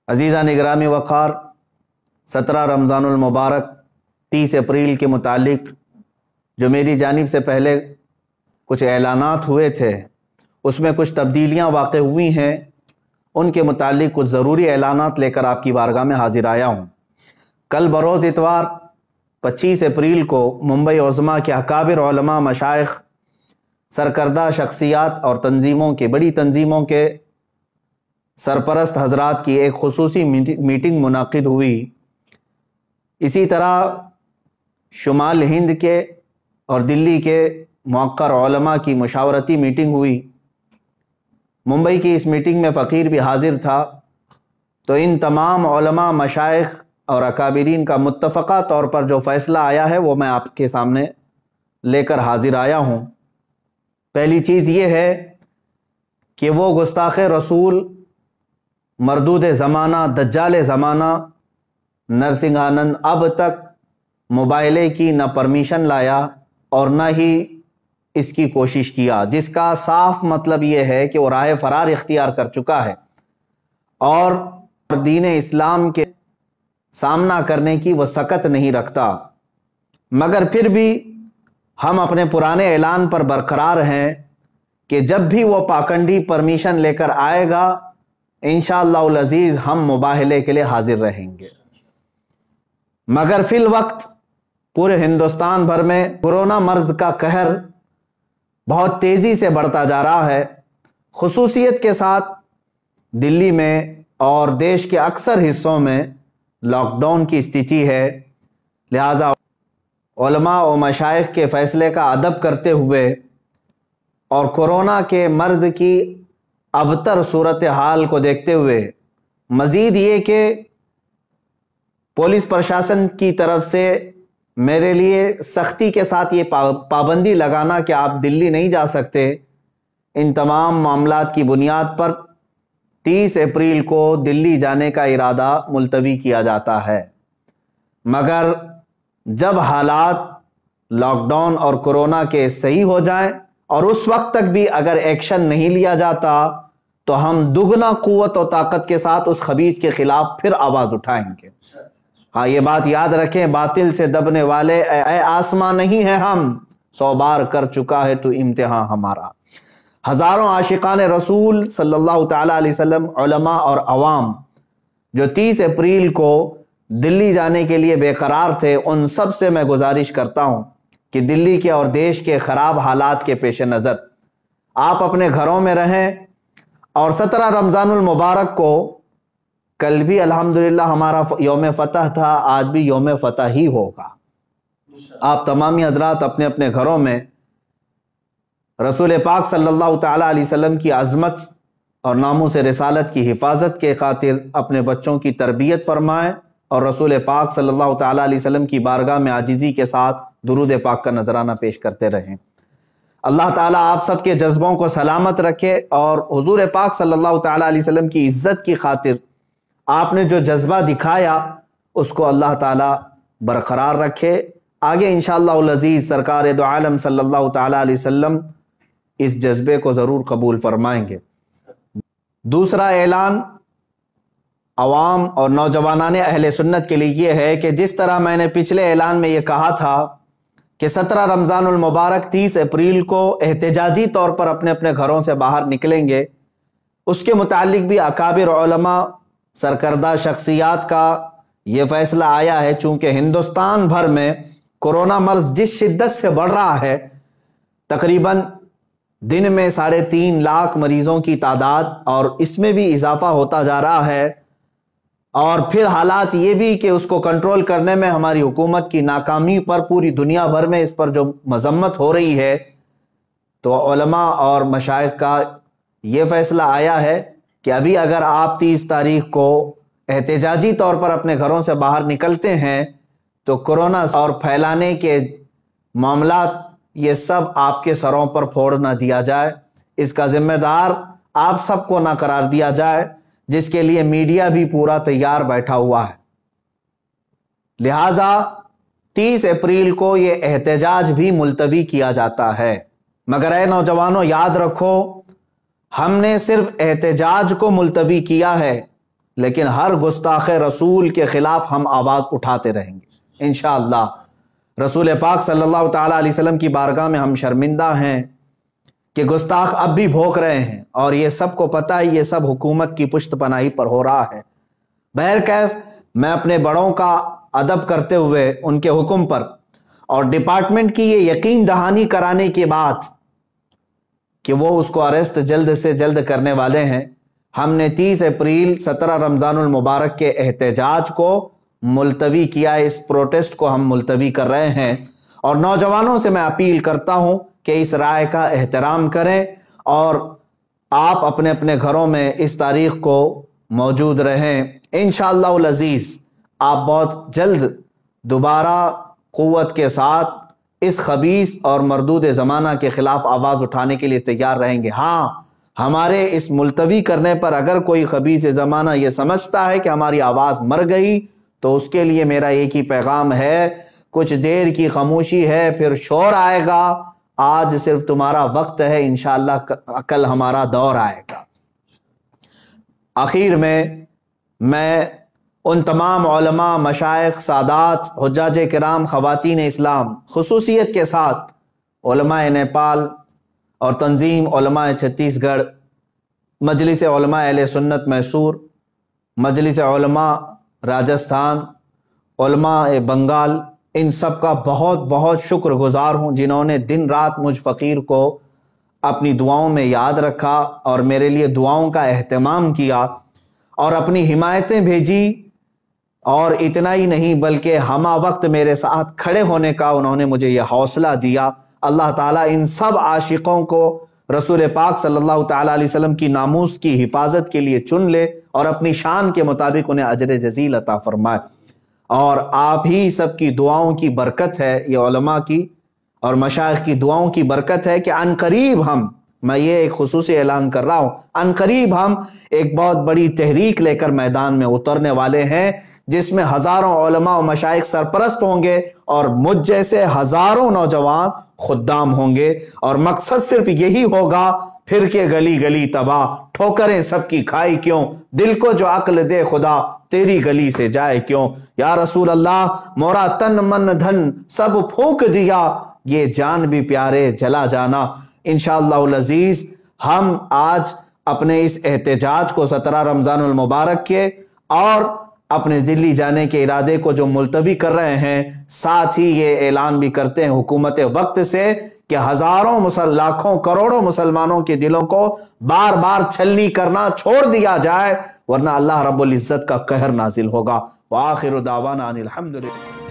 عزیزہ نگرامی وقار، 17 رمضان المبارک 30 اپریل کے متعلق جو میری جانب سے پہلے کچھ اعلانات ہوئے تھے اس میں کچھ تبدیلیاں واقع ہوئی ہیں، ان کے متعلق کچھ ضروری اعلانات لے کر آپ کی بارگاہ میں حاضر آیا ہوں۔ کل بروز اتوار 25 اپریل کو ممبئی عظمیٰ کے اکابر علماء، مشائخ، سرکردہ شخصیات اور بڑی تنظیموں کے سرپرست حضرات کی ایک خصوصی میٹنگ منعقد ہوئی۔ اسی طرح شمال ہند کے اور دلی کے موقر علماء کی مشاورتی میٹنگ ہوئی۔ ممبئی کی اس میٹنگ میں فقیر بھی حاضر تھا، تو ان تمام علماء، مشائخ اور اکابرین کا متفقہ طور پر جو فیصلہ آیا ہے وہ میں آپ کے سامنے لے کر حاضر آیا ہوں۔ پہلی چیز یہ ہے کہ وہ گستاخ رسول، مردود زمانہ، دجال زمانہ نرسنگ آنند اب تک موبائلے کی نہ پرمیشن لایا اور نہ ہی اس کی کوشش کیا، جس کا صاف مطلب یہ ہے کہ وہ راہ فرار اختیار کر چکا ہے اور دین اسلام کے سامنا کرنے کی وہ سکت نہیں رکھتا۔ مگر پھر بھی ہم اپنے پرانے اعلان پر برقرار ہیں کہ جب بھی وہ پاکنڈی پرمیشن لے کر آئے گا انشاءاللہ العزیز ہم مباہلے کے لیے حاضر رہیں گے۔ مگر فی الوقت پورے ہندوستان بھر میں کورونا مرض کا قہر بہت تیزی سے بڑھتا جا رہا ہے، خصوصیت کے ساتھ دلی میں اور دیش کے اکثر حصوں میں لاک ڈاؤن کی استھتی ہے۔ لہٰذا علماء و مشائخ کے فیصلے کا ادب کرتے ہوئے اور کورونا کے مرض کی ابتر صورتحال کو دیکھتے ہوئے، مزید یہ کہ پولیس پرشاسن کی طرف سے میرے لیے سختی کے ساتھ یہ پابندی لگانا کہ آپ دلی نہیں جا سکتے، ان تمام معاملات کی بنیاد پر 30 اپریل کو دلی جانے کا ارادہ ملتوی کیا جاتا ہے۔ مگر جب حالات لاک ڈاؤن اور کورونا کے صحیح ہو جائیں اور اس وقت تک بھی اگر ایکشن نہیں لیا جاتا تو ہم دگنا قوت و طاقت کے ساتھ اس خبیث کے خلاف پھر آواز اٹھائیں گے۔ ہاں، یہ بات یاد رکھیں، باطل سے دبنے والے اے آسمان نہیں ہیں ہم، 100 بار کر چکا ہے تو امتحان ہمارا۔ ہزاروں عاشقان رسول صلی اللہ تعالیٰ علیہ وسلم، علماء اور عوام جو 30 اپریل کو دلی جانے کے لیے بے قرار تھے، ان سب سے میں گزارش کرتا ہوں کہ دلی کے اور دیش کے خراب حالات کے پیش نظر آپ اپنے گھروں میں رہیں، اور 17 رمضان المبارک کو، کل بھی الحمدللہ ہمارا یوم فتح تھا، آج بھی یوم فتح ہی ہوگا۔ آپ تمامی حضرات اپنے اپنے گھروں میں رسول پاک صلی اللہ تعالیٰ علیہ وسلم کی عظمت اور ناموس رسالت کی حفاظت کے خاطر اپنے بچوں کی تربیت فرمائیں اور رسول پاک صلی اللہ تعالیٰ علیہ وسلم کی بارگاہ میں عاجزی کے ساتھ درود پاک کا نذرانہ پیش کرتے رہیں۔ اللہ تعالیٰ آپ سب کے جذبوں کو سلامت رکھے اور حضور پاک صلی اللہ تعالیٰ علیہ وسلم کی عزت کی خاطر آپ نے جو جذبہ دکھایا اس کو اللہ تعالیٰ برقرار رکھے۔ آگے انشاءاللہ العزیز سرکار دو عالم صلی اللہ تعالیٰ علیہ وسلم اس جذبے کو ضرور قبول فرمائیں گے۔ دوسرا اعلان عوام اور نوجوانان اہل سنت کے لیے یہ ہے کہ جس طرح میں نے پچھلے اعلان میں یہ کہا تھا کہ 17 رمضان المبارک 30 اپریل کو احتجاجی طور پر اپنے اپنے گھروں سے باہر نکلیں گے، اس کے متعلق بھی اکابر علماء، سرکردہ شخصیات کا یہ فیصلہ آیا ہے۔ چونکہ ہندوستان بھر میں کورونا مرض جس شدت سے بڑھ رہا ہے، تقریباً دن میں 3.5 لاکھ مریضوں کی تعداد، اور اس میں بھی اضافہ ہوتا جا رہا ہے، اور پھر حالات یہ بھی کہ اس کو کنٹرول کرنے میں ہماری حکومت کی ناکامی پر پوری دنیا بھر میں اس پر جو مذمت ہو رہی ہے، تو علماء اور مشائخ کا یہ فیصلہ آیا ہے کہ ابھی اگر آپ 30 تاریخ کو احتجاجی طور پر اپنے گھروں سے باہر نکلتے ہیں تو کورونا اور پھیلانے کے معاملات یہ سب آپ کے سروں پر پھوڑ نہ دیا جائے، اس کا ذمہ دار آپ سب کو نہ قرار دیا جائے، جس کے لیے میڈیا بھی پورا تیار بیٹھا ہوا ہے۔ لہٰذا 30 اپریل کو یہ احتجاج بھی ملتوی کیا جاتا ہے۔ مگر اے نوجوانوں، یاد رکھو، ہم نے صرف احتجاج کو ملتوی کیا ہے، لیکن ہر گستاخ رسول کے خلاف ہم آواز اٹھاتے رہیں گے انشاءاللہ۔ رسول پاک صلی اللہ تعالیٰ علیہ وسلم کی بارگاہ میں ہم شرمندہ ہیں کہ گستاخ اب بھی بھونک رہے ہیں، اور یہ سب کو پتہ ہے یہ سب حکومت کی پشت پناہی پر ہو رہا ہے۔ بہرکیف میں اپنے بڑوں کا ادب کرتے ہوئے ان کے حکم پر اور ڈپارٹمنٹ کی یہ یقین دہانی کرانے کے بعد کہ وہ اس کو اریسٹ جلد سے جلد کرنے والے ہیں، ہم نے 30 اپریل 17 رمضان المبارک کے احتجاج کو ملتوی کیا۔ اس پروٹیسٹ کو ہم ملتوی کر رہے ہیں، اور نوجوانوں سے میں اپیل کرتا ہوں کہ اس رائے کا احترام کریں اور آپ اپنے اپنے گھروں میں اس تاریخ کو موجود رہیں۔ انشاءاللہ العزیز آپ بہت جلد دوبارہ قوت کے ساتھ اس خبیث اور مردود زمانہ کے خلاف آواز اٹھانے کے لیے تیار رہیں گے۔ ہاں، ہمارے اس ملتوی کرنے پر اگر کوئی خبیث زمانہ یہ سمجھتا ہے کہ ہماری آواز مر گئی تو اس کے لیے میرا ایک ہی پیغام ہے، کچھ دیر کی خاموشی ہے پھر شور آئے گا۔ آج صرف تمہارا وقت ہے، انشاءاللہ کل ہمارا دور آئے گا۔ آخر میں ان تمام علماء، مشائخ، سادات، حجاج کرام، خواتین اسلام، خصوصیت کے ساتھ علماء نیپال اور تنظیم علماء چھتیس گڑھ، مجلس علماء اہل سنت میسور، مجلس علماء راجستھان، علماء بنگال، ان سب کا بہت بہت شکر گزار ہوں جنہوں نے دن رات مجھ فقیر کو اپنی دعاؤں میں یاد رکھا اور میرے لیے دعاؤں کا اہتمام کیا اور اپنی حمایتیں بھیجی، اور اتنا ہی نہیں بلکہ ہمہ وقت میرے ساتھ کھڑے ہونے کا انہوں نے مجھے یہ حوصلہ دیا۔ اللہ تعالیٰ ان سب عاشقوں کو رسول پاک صلی اللہ تعالیٰ علیہ وسلم کی ناموس کی حفاظت کے لیے چن لے اور اپنی شان کے مطابق انہیں اجر جزیل عطا فرمائے۔ اور آپ ہی سب کی دعاؤں کی برکت ہے، یہ علماء کی اور مشائخ کی دعاؤں کی برکت ہے کہ عنقریب میں یہ ایک خصوصی اعلان کر رہا ہوں، عنقریب ہم ایک بہت بڑی تحریک لے کر میدان میں اترنے والے ہیں، جس میں ہزاروں علماء و مشائخ سرپرست ہوں گے اور مجھ جیسے ہزاروں نوجوان خدام ہوں گے، اور مقصد صرف یہی ہوگا، پھر کے گلی گلی تباہ، ٹھوکریں سب کی کھائی کیوں، دل کو جو عقل دے خدا، تیری گلی سے جائے کیوں، یا رسول اللہ مورا تن من دھن سب پھونک دیا، یہ جان بھی پیارے جلا جانا۔ انشاءاللہ العزیز ہم آج اپنے اس احتجاج کو 17 رمضان المبارک کے اور اپنے دلی جانے کے ارادے کو جو ملتوی کر رہے ہیں، ساتھ ہی یہ اعلان بھی کرتے ہیں حکومت وقت سے کہ ہزاروں لاکھوں کروڑوں مسلمانوں کے دلوں کو بار بار چھلنی کرنا چھوڑ دیا جائے، ورنہ اللہ رب العزت کا قہر نازل ہوگا۔ وآخر دعوانا ان الحمدللہ۔